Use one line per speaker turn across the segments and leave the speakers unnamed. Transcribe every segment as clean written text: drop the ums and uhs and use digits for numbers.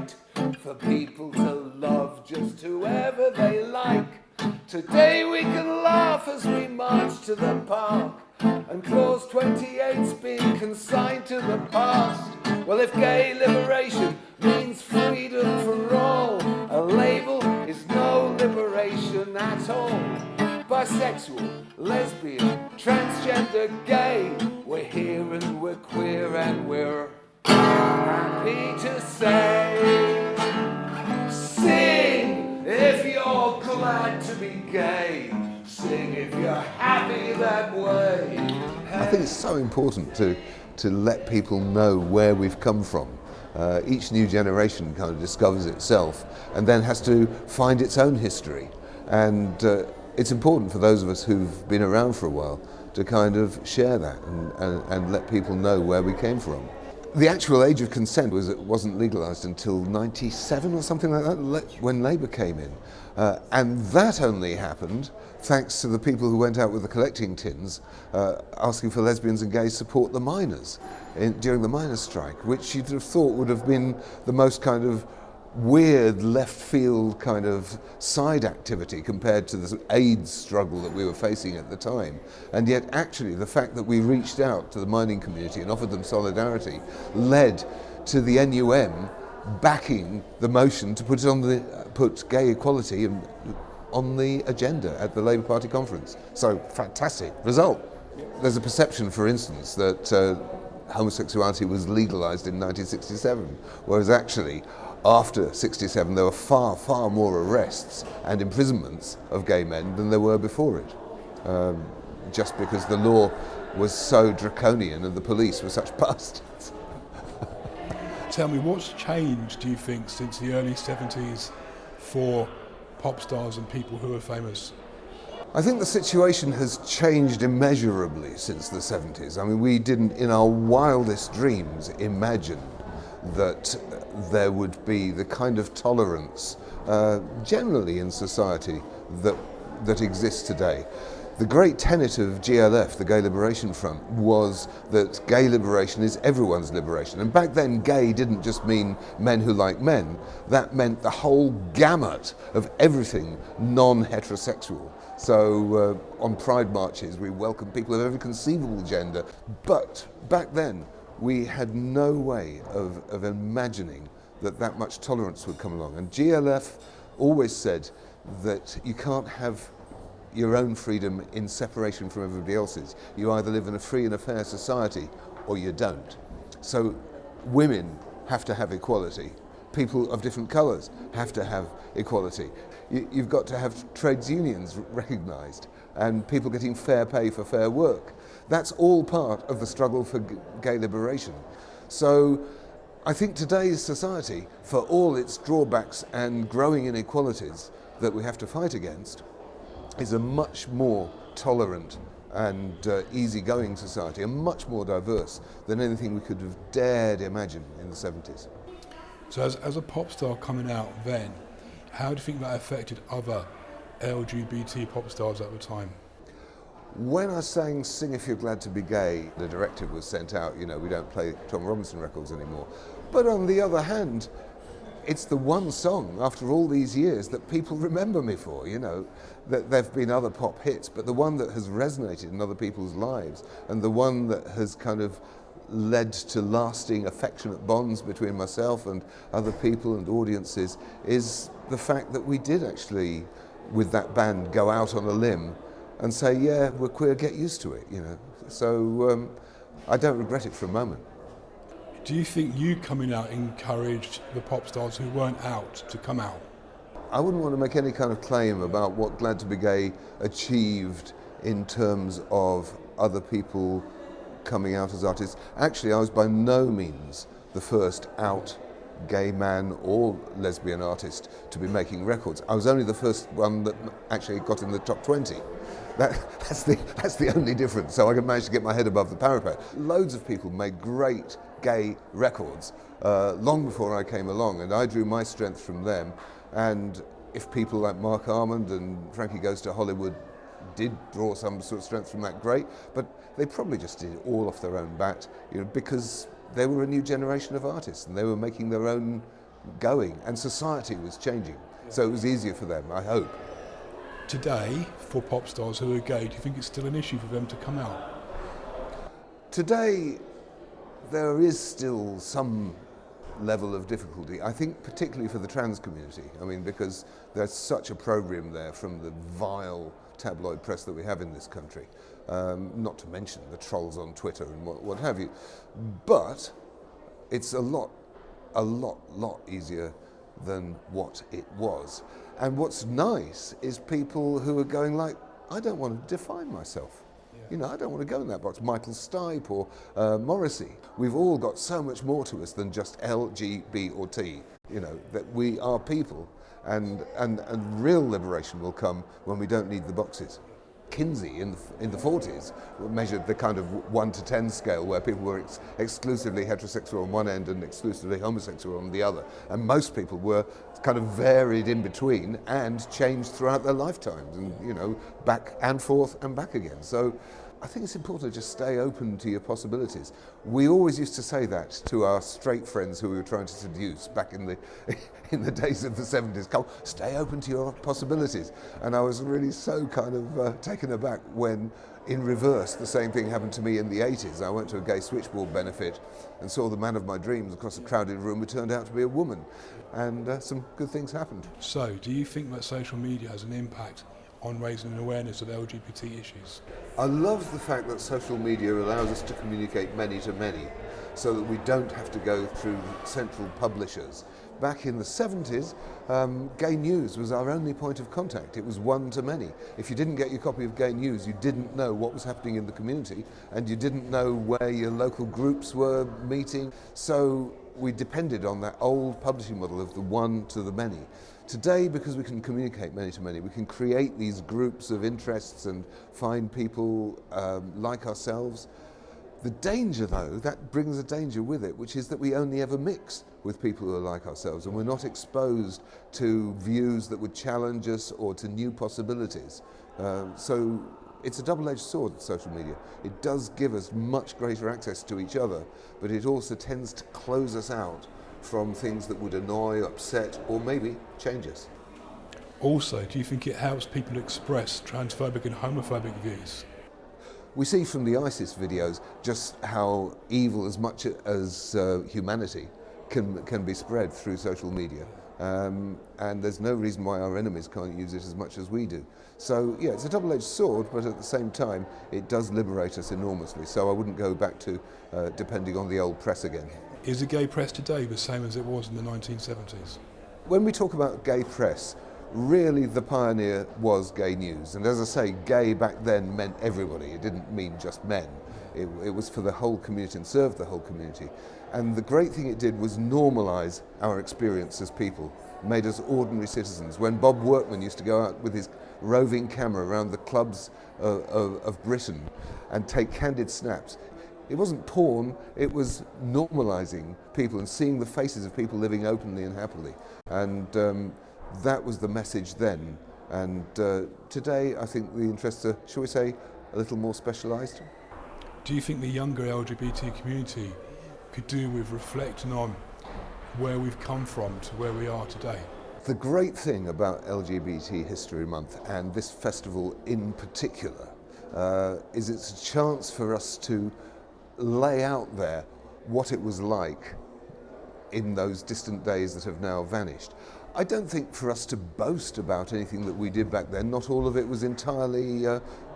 right for people to love just whoever they like. Today we can laugh as we march to the park, and clause 28's being consigned to the past. Well, if gay liberation means freedom for all, a label is no liberation at all. Bisexual, lesbian, transgender, gay, we're here and we're queer and we're happy to say, sing if you're glad to be gay, sing if you're happy that way.
I think it's so important to let people know where we've come from. Each new generation kind of discovers itself and then has to find its own history. And it's important for those of us who've been around for a while to kind of share that and let people know where we came from. The actual age of consent wasn't legalised until 97 or something like that, when Labour came in. And that only happened thanks to the people who went out with the collecting tins asking for lesbians and gays to support the miners during the miners' strike, which you'd have thought would have been the most kind of weird left field kind of side activity compared to the AIDS struggle that we were facing at the time. And yet actually the fact that we reached out to the mining community and offered them solidarity led to the NUM backing the motion to put gay equality on the agenda at the Labour Party conference. So fantastic result. There's a perception, for instance, that homosexuality was legalised in 1967, whereas actually after 67 there were far, far more arrests and imprisonments of gay men than there were before it, just because the law was so draconian and the police were such bastards.
Tell me, what's changed, do you think, since the early 70s for pop stars and people who are famous?
I think the situation has changed immeasurably since the 70s. I mean, we didn't, in our wildest dreams, imagine that there would be the kind of tolerance generally in society that exists today. The great tenet of GLF, the Gay Liberation Front, was that gay liberation is everyone's liberation. And back then, gay didn't just mean men who like men. That meant the whole gamut of everything non-heterosexual. So on Pride marches, we welcome people of every conceivable gender. But back then, we had no way of imagining that much tolerance would come along. And GLF always said that you can't have your own freedom in separation from everybody else's. You either live in a free and a fair society or you don't. So women have to have equality. People of different colours have to have equality. You've got to have trades unions recognised and people getting fair pay for fair work. That's all part of the struggle for gay liberation. So I think today's society, for all its drawbacks and growing inequalities that we have to fight against, is a much more tolerant and easygoing society, and much more diverse than anything we could have dared imagine in the 70s.
So as a pop star coming out then, how do you think that affected other LGBT pop stars at the time?
When I sang Sing If You're Glad to Be Gay, the directive was sent out, we don't play Tom Robinson records anymore. But on the other hand, it's the one song after all these years that people remember me for, that there've been other pop hits, but the one that has resonated in other people's lives and the one that has kind of led to lasting affectionate bonds between myself and other people and audiences is the fact that we did actually, with that band, go out on a limb and say, yeah, we're queer, get used to it, So I don't regret it for a moment.
Do you think you coming out encouraged the pop stars who weren't out to come out?
I wouldn't want to make any kind of claim about what Glad to Be Gay achieved in terms of other people coming out as artists. Actually, I was by no means the first out gay man or lesbian artist to be making records. I was only the first one that actually got in the top 20. That's the only difference, so I managed to get my head above the parapet. Loads of people made great gay records long before I came along, and I drew my strength from them. And if people like Mark Armand and Frankie Goes to Hollywood did draw some sort of strength from that, great, but they probably just did it all off their own bat, because they were a new generation of artists and they were making their own going, and society was changing. So it was easier for them, I hope.
Today, for pop stars who are gay, do you think it's still an issue for them to come out?
Today, there is still some level of difficulty, I think particularly for the trans community. I mean, because there's such a program there from the vile tabloid press that we have in this country, not to mention the trolls on Twitter and what have you. But it's a lot easier than what it was. And what's nice is people who are going like, I don't want to define myself. You know, I don't want to go in that box. Michael Stipe or Morrissey. We've all got so much more to us than just L, G, B or T. You know, that we are people, and real liberation will come when we don't need the boxes. Kinsey in the 40s measured the kind of 1 to 10 scale where people were exclusively heterosexual on one end and exclusively homosexual on the other. And most people were kind of varied in between and changed throughout their lifetimes, and, you know, back and forth and back again. So I think it's important to just stay open to your possibilities. We always used to say that to our straight friends who we were trying to seduce back in the days of the 70s. Come, stay open to your possibilities. And I was really so kind of taken aback when, in reverse, the same thing happened to me in the 80s. I went to a gay switchboard benefit and saw the man of my dreams across a crowded room who turned out to be a woman. And some good things happened.
So, do you think that social media has an impact on raising an awareness of LGBT issues?
I love the fact that social media allows us to communicate many to many, so that we don't have to go through central publishers. Back in the 70s, Gay News was our only point of contact. It was one to many. If you didn't get your copy of Gay News, you didn't know what was happening in the community, and you didn't know where your local groups were meeting. So we depended on that old publishing model of the one to the many. Today, because we can communicate many to many, we can create these groups of interests and find people like ourselves. The danger, though, that brings a danger with it, which is that we only ever mix with people who are like ourselves, and we're not exposed to views that would challenge us or to new possibilities. So it's a double-edged sword, social media. It does give us much greater access to each other, but it also tends to close us out from things that would annoy, upset, or maybe change us.
Also, do you think it helps people express transphobic and homophobic views?
We see from the ISIS videos just how evil as much as humanity can be spread through social media. And there's no reason why our enemies can't use it as much as we do. So yeah, it's a double-edged sword, but at the same time, it does liberate us enormously. So I wouldn't go back to depending on the old press again.
Is the gay press today the same as it was in the 1970s?
When we talk about gay press, really the pioneer was Gay News. And as I say, gay back then meant everybody. It didn't mean just men. It was for the whole community and served the whole community. And the great thing it did was normalise our experience as people, made us ordinary citizens. When Bob Workman used to go out with his roving camera around the clubs of Britain and take candid snaps, it wasn't porn, it was normalising people and seeing the faces of people living openly and happily. And that was the message then. And today, I think the interests are, shall we say, a little more specialised.
Do you think the younger LGBT community could do with reflecting on where we've come from to where we are today?
The great thing about LGBT History Month, and this festival in particular, is it's a chance for us to lay out there what it was like in those distant days that have now vanished. I don't think for us to boast about anything that we did back then. Not all of it was entirely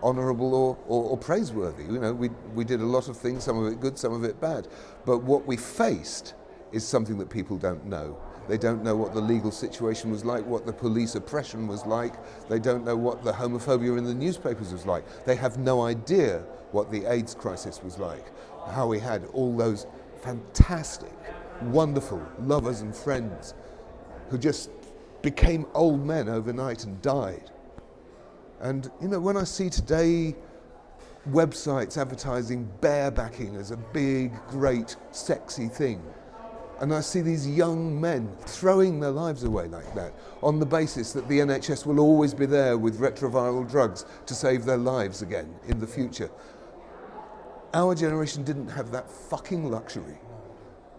honourable or praiseworthy. You know, we did a lot of things, some of it good, some of it bad. But what we faced is something that people don't know. They don't know what the legal situation was like, what the police oppression was like. They don't know what the homophobia in the newspapers was like. They have no idea what the AIDS crisis was like, how we had all those fantastic, wonderful lovers and friends who just became old men overnight and died. And you know, when I see today websites advertising barebacking as a big, great, sexy thing, and I see these young men throwing their lives away like that on the basis that the NHS will always be there with retroviral drugs to save their lives again in the future. Our generation didn't have that fucking luxury.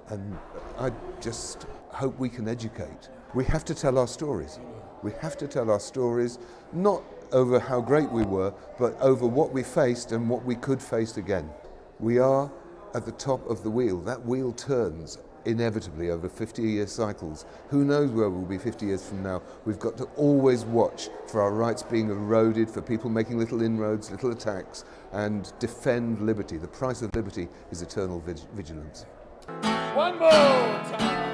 And I just hope we can educate. We have to tell our stories. We have to tell our stories, not over how great we were, but over what we faced and what we could face again. We are at the top of the wheel. That wheel turns inevitably over 50-year cycles. Who knows where we'll be 50 years from now? We've got to always watch for our rights being eroded, for people making little inroads, little attacks, and defend liberty. The price of liberty is eternal vigilance.
One more time.